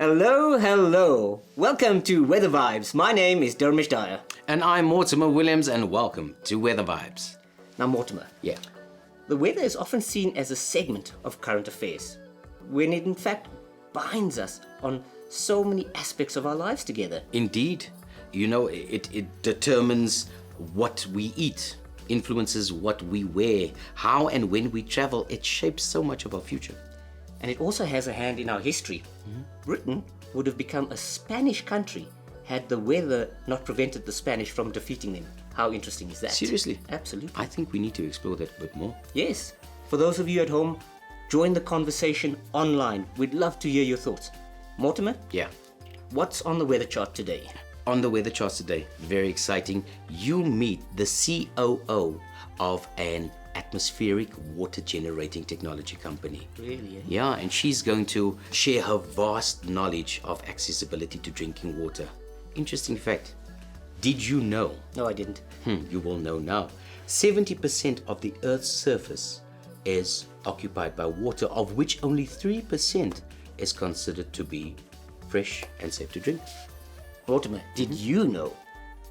Hello, hello. Welcome to Weather Vibes. My name is Dermish Dyer. And I'm Mortimer Williams, and welcome to Weather Vibes. Now, Mortimer. Yeah. The weather is often seen as a segment of current affairs, when it in fact binds us on so many aspects of our lives together. Indeed. You know, it determines what we eat, influences what we wear, how and when we travel. It shapes so much of our future. And it also has a hand in our history. Britain would have become a Spanish country had the weather not prevented the Spanish from defeating them. How interesting is that? Seriously? Absolutely. I think we need to explore that a bit more. Yes. For those of you at home, join the conversation online. We'd love to hear your thoughts. Mortimer? Yeah. What's on the weather chart today? On the weather charts today, very exciting, you meet the COO of an atmospheric water generating technology company. Really, eh? Yeah, and she's going to share her vast knowledge of accessibility to drinking water. Interesting fact. Did you know? No, I didn't. You will know now. 70% of the Earth's surface is occupied by water, of which only 3% is considered to be fresh and safe to drink. Mortimer, did you know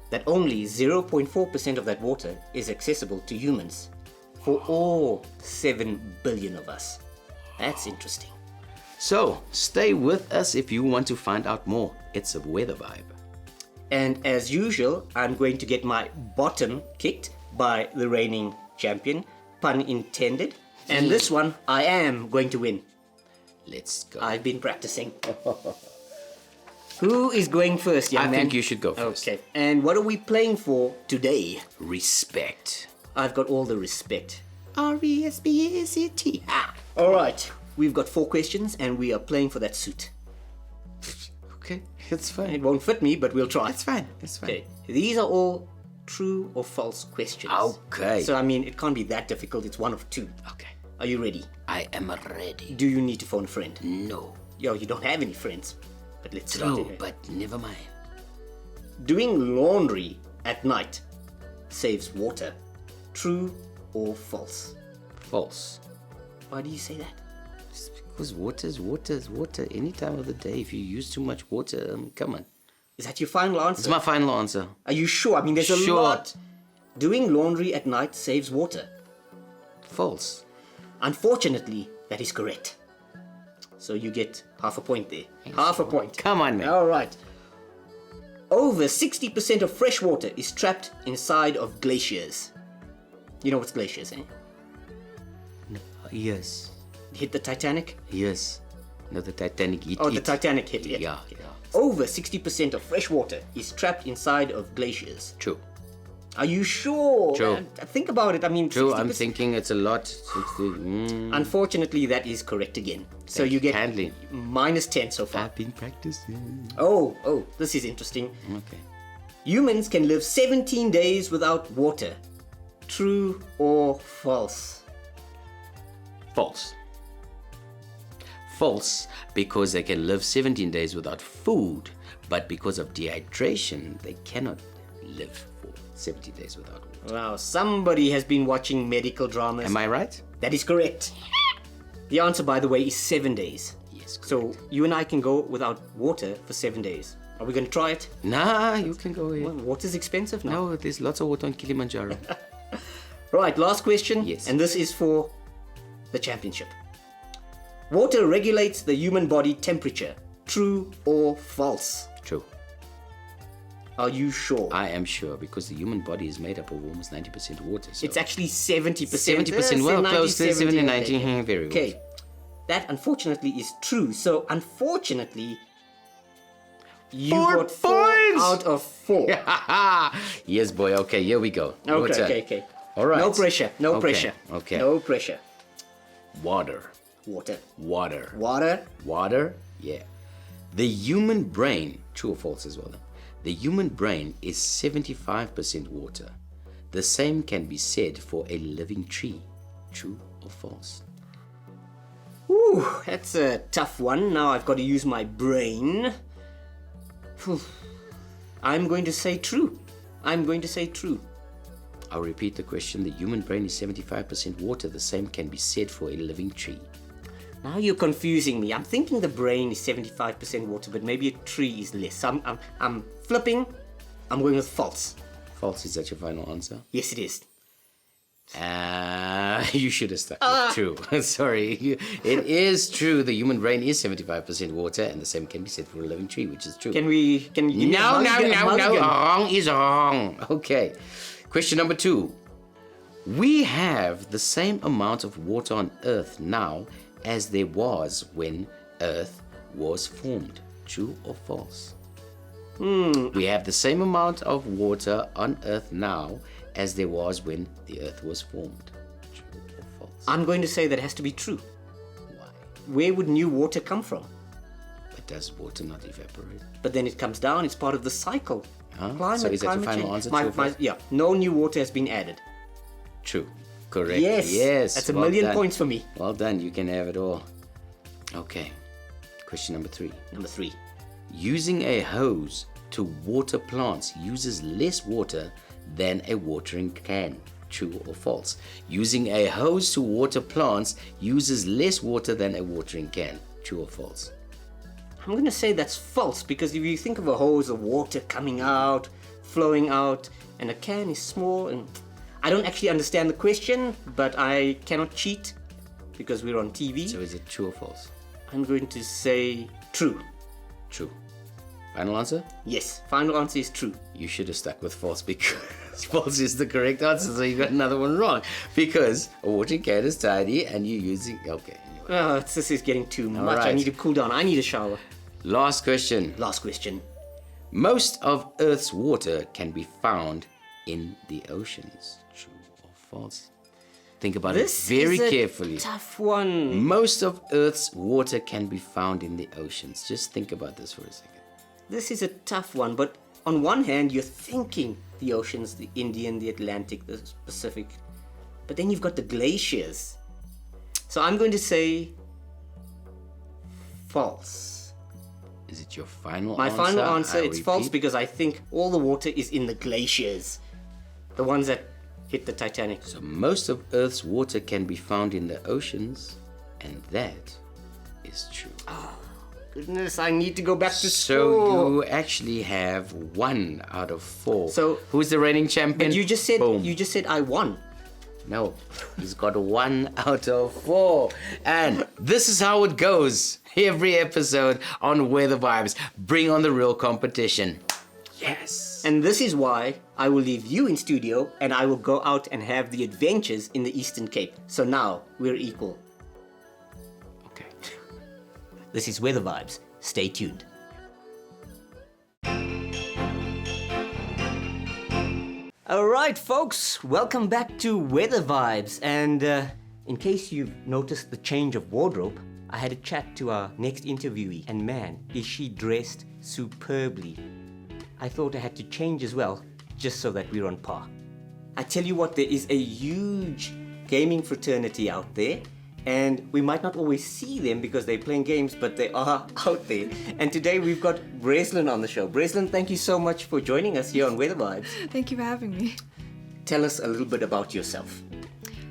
that only 0.4% of that water is accessible to humans? For all 7 billion of us. That's interesting. So, stay with us if you want to find out more. It's a weather vibe. And as usual, I'm going to get my bottom kicked by the reigning champion, pun intended. And this one, I am going to win. Let's go. I've been practicing. Who is going first, young man? I think you should go first. Okay. And what are we playing for today? Respect. I've got all the respect. R-E-S-P-E-C-T. All right. We've got 4 questions and we are playing for that suit. Okay, it's fine. It won't fit me, but we'll try. It's fine. It's fine. Okay. These are all true or false questions. Okay. So, I mean, it can't be that difficult. It's one of 2. Okay. Are you ready? I am ready. Do you need to phone a friend? No. Yo, you don't have any friends. But let's start True, it. but never mind. Doing laundry at night saves water. True or false? False. Why do you say that? Just because water is water any time of the day. If you use too much water, come on. Is that your final answer? It's my final answer. Are you sure? I mean, there's a Sure. lot. Doing laundry at night saves water. False. Unfortunately, that is correct. So you get half a point there. Half a point. Come on, man. All right. Over 60% of fresh water is trapped inside of glaciers. You know what's glaciers, eh? Yes. Hit the Titanic? Yes. No, the Titanic hit Oh, it. the Titanic hit it. Yeah. Over 60% of fresh water is trapped inside of glaciers. True. Are you sure? True. Think about it. I mean, True, 60%. I'm thinking it's a lot. Unfortunately, that is correct again. So you get handling. minus 10 so far. I've been practicing. Oh, this is interesting. Okay. Humans can live 17 days without water. True or false? False. False, because they can live 17 days without food, but because of dehydration, they cannot live for 17 days without water. Wow, somebody has been watching medical dramas. Am I right? That is correct. The answer, by the way, is 7 days. Yes. So you and I can go without water for 7 days. Are we going to try it? Nah, you can go ahead. Well, water's expensive now. No, there's lots of water on Kilimanjaro. Right, last question. Yes. And this is for the championship. Water regulates the human body temperature. True or false? True. Are you sure? I am sure, because the human body is made up of almost 90% water. So It's actually 70%. 70%, well, close to 70, 90, very well. Okay. That unfortunately is true. So unfortunately, you 4 got 4 points! out of 4. Yes, boy. Okay, here we go. Your turn. Okay. All right. No pressure. No Okay, pressure. okay. No pressure. Water. Water. Water. Water. Water, yeah. The human brain, true or false as well, though. The human brain is 75% water. The same can be said for a living tree. True or false? Ooh, that's a tough one. Now I've got to use my brain. Phew. I'm going to say true. I'll repeat the question. The human brain is 75% water. The same can be said for a living tree. Now you're confusing me. I'm thinking the brain is 75% water, but maybe a tree is less. So I'm flipping. I'm going with false. False, is that your final answer? Yes, it is. You should have stuck with true. Sorry. It is true. The human brain is 75% water, and the same can be said for a living tree, which is true. Can you give me No. mulligan? Wrong is wrong. Okay. Question number 2. We have the same amount of water on Earth now as there was when Earth was formed. True or false? We have the same amount of water on Earth now as there was when the Earth was formed. True or false? I'm going to say that has to be true. Why? Where would new water come from? But does water not evaporate? But then it comes down. It's part of the cycle. Huh? So is that your final answer? Yeah. No new water has been added. True. Correct. Yes. That's a million points for me. Well done. You can have it all. Okay. Question number 3. Number 3. Using a hose to water plants uses less water than a watering can. True or false? Using a hose to water plants uses less water than a watering can. True or false? I'm going to say that's false, because if you think of a hose of water coming out, flowing out, and a can is small, and I don't actually understand the question, but I cannot cheat because we're on TV. So is it true or false? I'm going to say true. True. Final answer? Yes, final answer is true. You should have stuck with false, because false is the correct answer, so you got another one wrong. Because a watering can is tiny and you're using... Okay, anyway. Oh, this is getting too much. right. I need to cool down. I need a shower. Last question. Last question. Most of Earth's water can be found in the oceans. True or false? Think about This it very is a carefully. tough one. Most of Earth's water can be found in the oceans. Just think about this for a second. This is a tough one, but on one hand, you're thinking the oceans, the Indian, the Atlantic, the Pacific, but then you've got the glaciers. So I'm going to say false. Is it your final My answer? final answer, I it's false, repeat. because I think all the water is in the glaciers. The ones that hit the Titanic. So most of Earth's water can be found in the oceans, and that is true. Goodness, I need to go back to So school. you actually have 1 out of 4. So- who's the reigning champion? But you just said Boom. I won. No, he's got 1 out of 4. And this is how it goes every episode on Weather Vibes. Bring on the real competition. Yes. And this is why I will leave you in studio and I will go out and have the adventures in the Eastern Cape. So now we're equal. Okay. This is Weather Vibes. Stay tuned. Alright folks, welcome back to Weather Vibes, and in case you've noticed the change of wardrobe, I had a chat to our next interviewee, and man, is she dressed superbly. I thought I had to change as well, just so that we're on par. I tell you what, there is a huge gaming fraternity out there, and we might not always see them because they're playing games, but they are out there. And today we've got Breslin on the show. Breslin, thank you so much for joining us here on Weather Vibes. Thank you for having me. Tell us a little bit about yourself.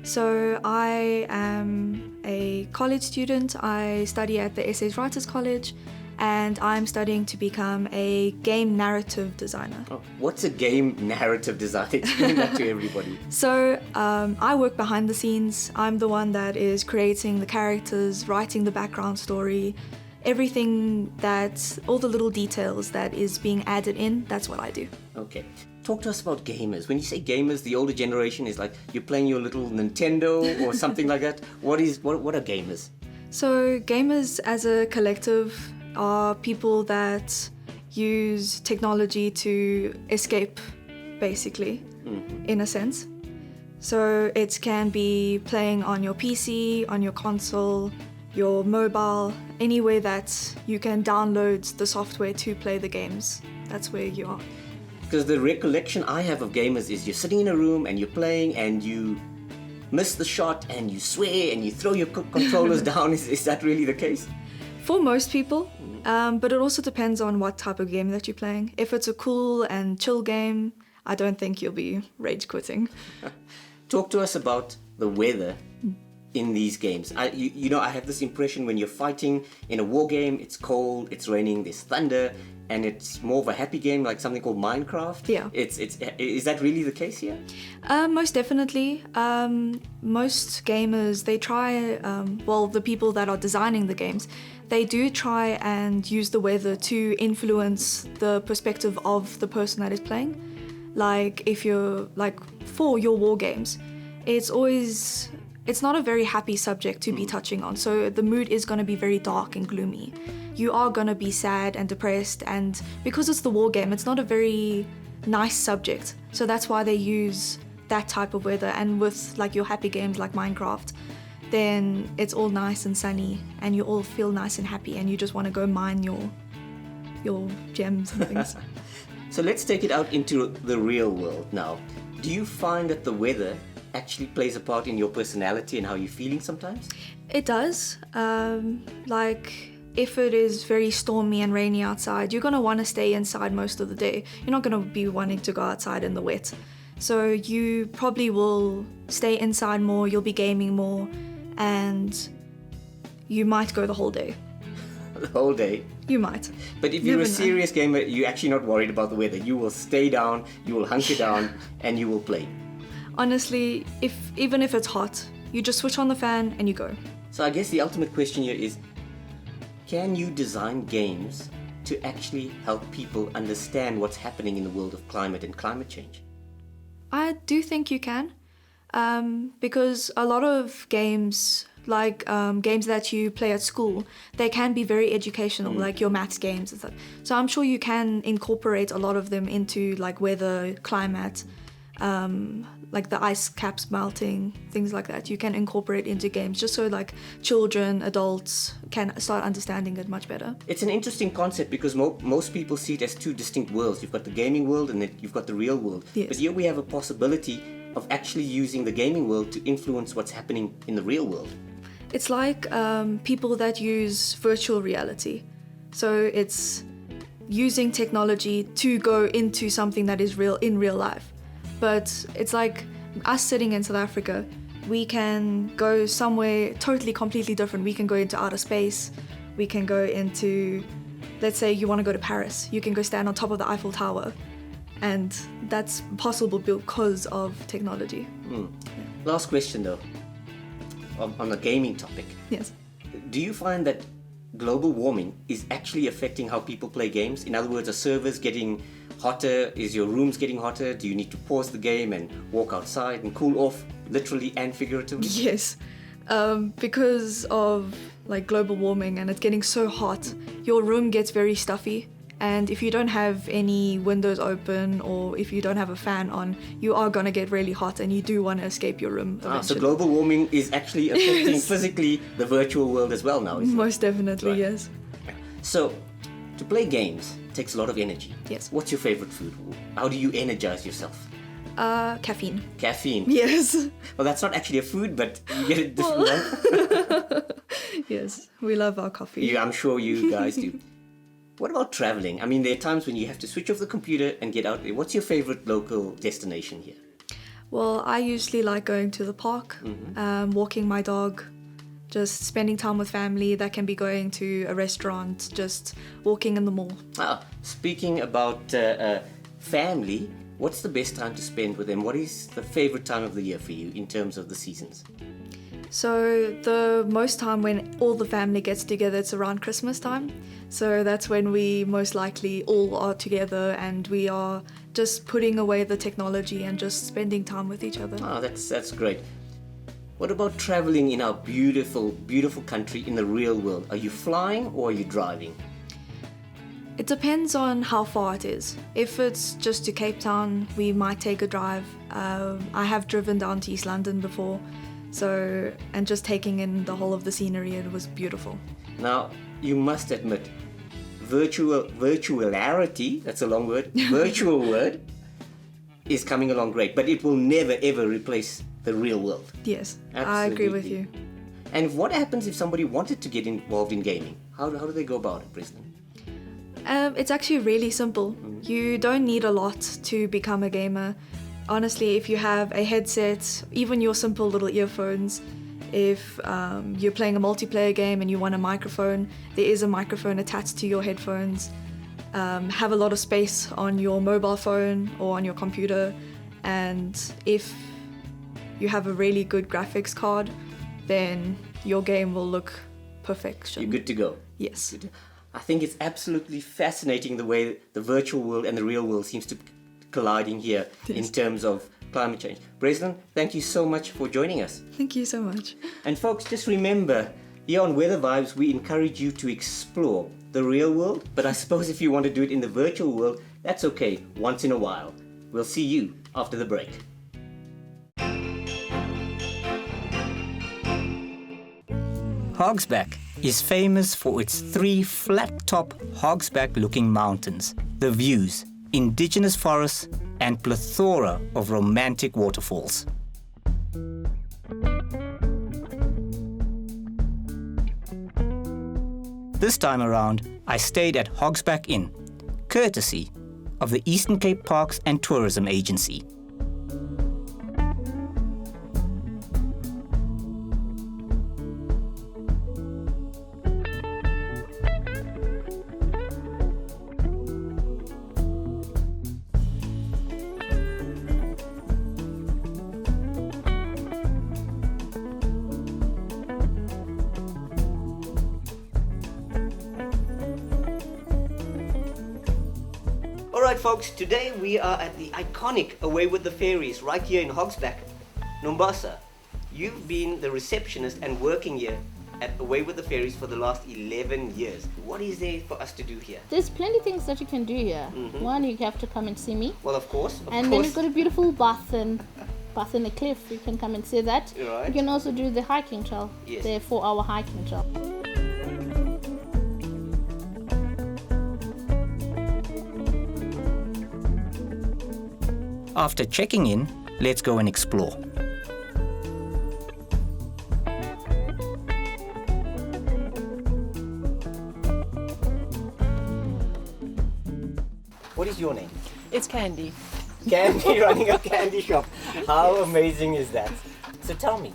So I am a college student. I study at the Essays Writers College, and I'm studying to become a game narrative designer. Oh, what's a game narrative design? Explain that to everybody. So I work behind the scenes. I'm the one that is creating the characters, writing the background story, everything all the little details that is being added in, that's what I do. Okay. Talk to us about gamers. When you say gamers, the older generation is like you're playing your little Nintendo or something like that. What are gamers? So gamers as a collective are people that use technology to escape, basically, in a sense. So it can be playing on your PC, on your console, your mobile, anywhere that you can download the software to play the games. That's where you are. Because the recollection I have of gamers is you're sitting in a room and you're playing and you miss the shot and you swear and you throw your controllers down. Is that really the case? For most people, but it also depends on what type of game that you're playing. If it's a cool and chill game, I don't think you'll be rage quitting. Talk to us about the weather in these games? I have this impression when you're fighting in a war game, it's cold, it's raining, there's thunder, and it's more of a happy game, like something called Minecraft. Yeah. Is that really the case here? Most definitely. Most gamers, they try, the people that are designing the games, they do try and use the weather to influence the perspective of the person that is playing. Like if you're, like for your war games, it's not a very happy subject to be touching on. So the mood is going to be very dark and gloomy. You are going to be sad and depressed, and because it's the war game, it's not a very nice subject. So that's why they use that type of weather. And with like your happy games like Minecraft, then it's all nice and sunny and you all feel nice and happy and you just want to go mine your gems and things. So let's take it out into the real world now. Do you find that the weather actually plays a part in your personality and how you're feeling sometimes? It does. Like if it is very stormy and rainy outside, you're going to want to stay inside most of the day. You're not going to be wanting to go outside in the wet. So you probably will stay inside more, you'll be gaming more, and you might go the whole day. The whole day? You might. But if you're a serious gamer, you're actually not worried about the weather. You will stay down, you will hunker down, and you will play. Honestly, even if it's hot, you just switch on the fan and you go. So I guess the ultimate question here is, can you design games to actually help people understand what's happening in the world of climate and climate change? I do think you can, because a lot of games, like games that you play at school, they can be very educational, like your maths games and stuff. So I'm sure you can incorporate a lot of them into like weather, climate, like the ice caps melting, things like that. You can incorporate into games just so like children, adults can start understanding it much better. It's an interesting concept because most people see it as two distinct worlds. You've got the gaming world and then you've got the real world. Yes. But here we have a possibility of actually using the gaming world to influence what's happening in the real world. It's like people that use virtual reality. So it's using technology to go into something that is real in real life. But it's like us sitting in South Africa, we can go somewhere totally, completely different. We can go into outer space. We can go into, let's say you want to go to Paris. You can go stand on top of the Eiffel Tower. And that's possible because of technology. Yeah. Last question though, on the gaming topic. Yes. Do you find that global warming is actually affecting how people play games? In other words, are servers getting hotter? Is your rooms getting hotter? Do you need to pause the game and walk outside and cool off, literally and figuratively? Yes, because of like global warming and it's getting so hot, your room gets very stuffy. And if you don't have any windows open or if you don't have a fan on, you are going to get really hot and you do want to escape your room eventually. So global warming is actually affecting physically the virtual world as well now, isn't it? Most definitely, Right. yes. So, to play games takes a lot of energy. Yes. What's your favorite food? How do you energize yourself? Caffeine. Caffeine. Yes. Well, that's not actually a food, but you get a different one. Yes, we love our coffee. Yeah, I'm sure you guys do. What about traveling? I mean, there are times when you have to switch off the computer and get out there. What's your favorite local destination here? Well, I usually like going to the park, walking my dog, just spending time with family. That can be going to a restaurant, just walking in the mall. Speaking about family, what's the best time to spend with them? What is the favorite time of the year for you in terms of the seasons? So the most time when all the family gets together, it's around Christmas time. So that's when we most likely all are together and we are just putting away the technology and just spending time with each other. That's great. What about traveling in our beautiful, beautiful country in the real world? Are you flying or are you driving? It depends on how far it is. If it's just to Cape Town, we might take a drive. I have driven down to East London before. So, and just taking in the whole of the scenery, it was beautiful. Now, you must admit, virtuality, that's a long word, virtual word, is coming along great, but it will never ever replace the real world. Yes, Absolutely. I agree with you. And what happens if somebody wanted to get involved in gaming? How do they go about it, President? It's actually really simple. You don't need a lot to become a gamer. Honestly, if you have a headset, even your simple little earphones, If you're playing a multiplayer game and you want a microphone, there is a microphone attached to your headphones. Have a lot of space on your mobile phone or on your computer, and if you have a really good graphics card, then your game will look perfection. You're good to go. Yes. I think it's absolutely fascinating the way the virtual world and the real world seems to colliding here in terms of climate change. Breslin, thank you so much for joining us. Thank you so much. And folks, just remember, here on Weather Vibes, we encourage you to explore the real world, but I suppose if you want to do it in the virtual world, that's okay, once in a while. We'll see you after the break. Hogsback is famous for its 3 flat-top Hogsback-looking mountains, the views, indigenous forests, and plethora of romantic waterfalls. This time around, I stayed at Hogsback Inn, courtesy of the Eastern Cape Parks and Tourism Agency. Alright folks, today we are at the iconic Away with the Fairies right here in Hogsback. Nombasa, you've been the receptionist and working here at Away with the Fairies for the last 11 years. What is there for us to do here? There's plenty of things that you can do here. One, you have to come and see me. Well, of course. Then you've got a beautiful bath in the cliff. You can come and see that. Right. You can also do the hiking trail. Yes. The 4-hour hiking trail. After checking in, let's go and explore. What is your name? It's Candy. Candy, running a candy shop. How amazing is that? So tell me,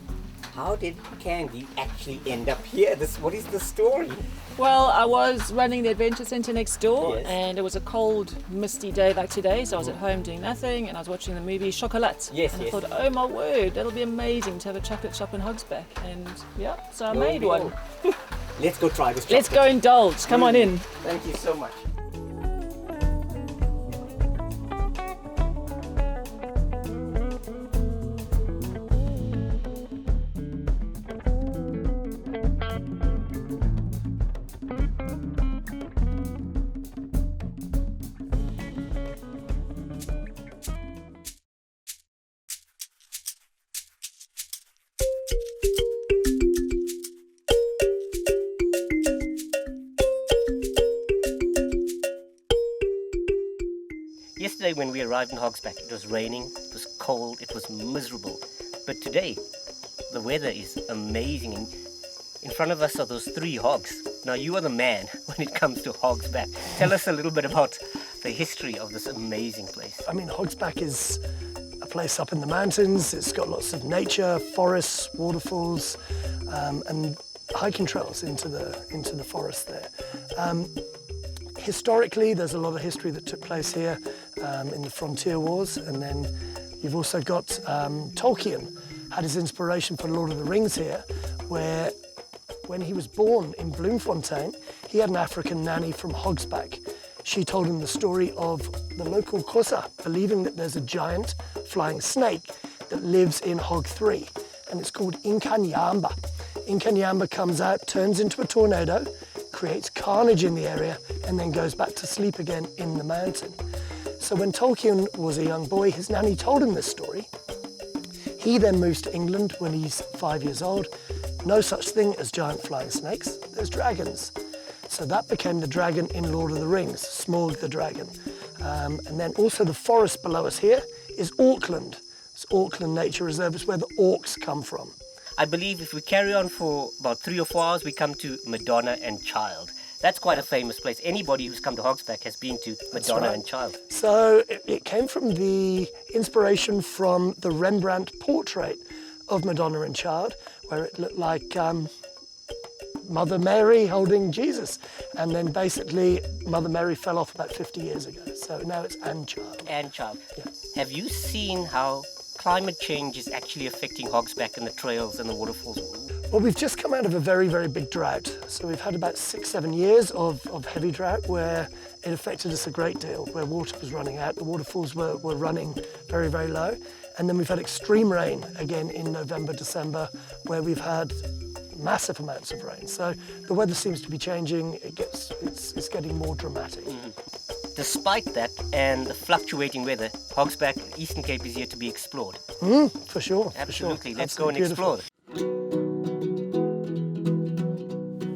how did Candy actually end up here? What is the story? Well, I was running the adventure centre next door, Yes. and it was a cold, misty day like today, so I was at home doing nothing, and I was watching the movie Chocolat. Yes, and yes. I thought, oh my word, that'll be amazing to have a chocolate shop in Hogsback. And yeah, so I Lo and made one. behold. Let's go try this Let's chocolate. go indulge. Come on in. Thank you so much. Yesterday when we arrived in Hogsback, it was raining, it was cold, it was miserable. But today, the weather is amazing, and in front of us are those 3 hogs. Now you are the man when it comes to Hogsback. Tell us a little bit about the history of this amazing place. I mean, Hogsback is a place up in the mountains. It's got lots of nature, forests, waterfalls, and hiking trails into the forest there. Historically, there's a lot of history that took place here in the Frontier Wars, and then you've also got Tolkien had his inspiration for Lord of the Rings here, where when he was born in Bloemfontein, he had an African nanny from Hogsback. She told him the story of the local Xhosa, believing that there's a giant flying snake that lives in Hog 3, and it's called Inkanyamba. Inkanyamba comes out, turns into a tornado, creates carnage in the area, and then goes back to sleep again in the mountain. So when Tolkien was a young boy, his nanny told him this story. He then moves to England when he's 5 years old. No such thing as giant flying snakes, there's dragons. So that became the dragon in Lord of the Rings, Smaug the dragon. And then also the forest below us here is Auckland. It's Auckland Nature Reserve, it's where the orcs come from. I believe if we carry on for about 3 or 4 hours, we come to Madonna and Child. That's quite a famous place. Anybody who's come to Hogsback has been to Madonna right. and Child. So it came from the inspiration from the Rembrandt portrait of Madonna and Child, where it looked like Mother Mary holding Jesus. And then basically Mother Mary fell off about 50 years ago. So now it's and child. And child. Yeah. Have you seen how climate change is actually affecting Hogsback and the trails and the waterfalls? Well, we've just come out of a very, very big drought. So we've had about 6-7 years of heavy drought where it affected us a great deal, where water was running out, the waterfalls were running very, very low. And then we've had extreme rain again in November, December, where we've had massive amounts of rain. So the weather seems to be changing. It's getting more dramatic. Despite that and the fluctuating weather, Hogsback, Eastern Cape is here to be explored. For sure. Absolutely. For sure. Let's go and Beautiful. explore.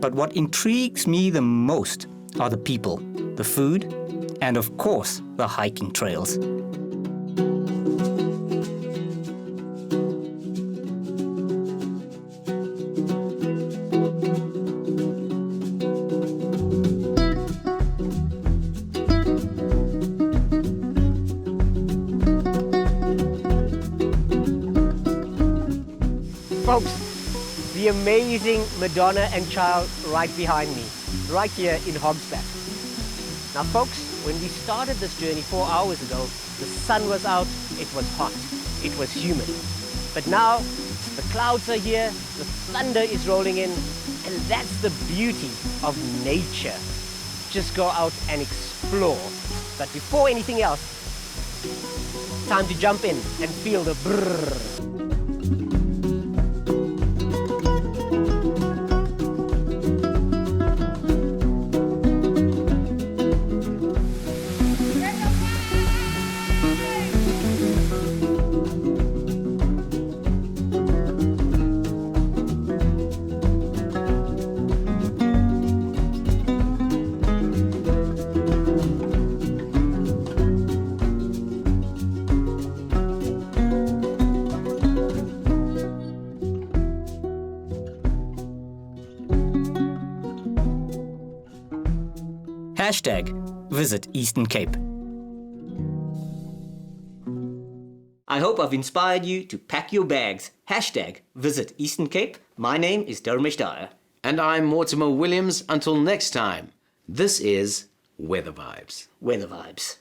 But what intrigues me the most are the people, the food, and of course, the hiking trails. Folks, the amazing Madonna and Child right behind me, right here in Hogsback. Now folks, when we started this journey 4 hours ago, the sun was out, it was hot, it was humid. But now, the clouds are here, the thunder is rolling in, and that's the beauty of nature. Just go out and explore. But before anything else, time to jump in and feel the brrrr. #Visit Eastern Cape. I hope I've inspired you to pack your bags. #Visit Eastern Cape. My name is Dharmesh Dyer. And I'm Mortimer Williams. Until next time, this is Weather Vibes. Weather Vibes.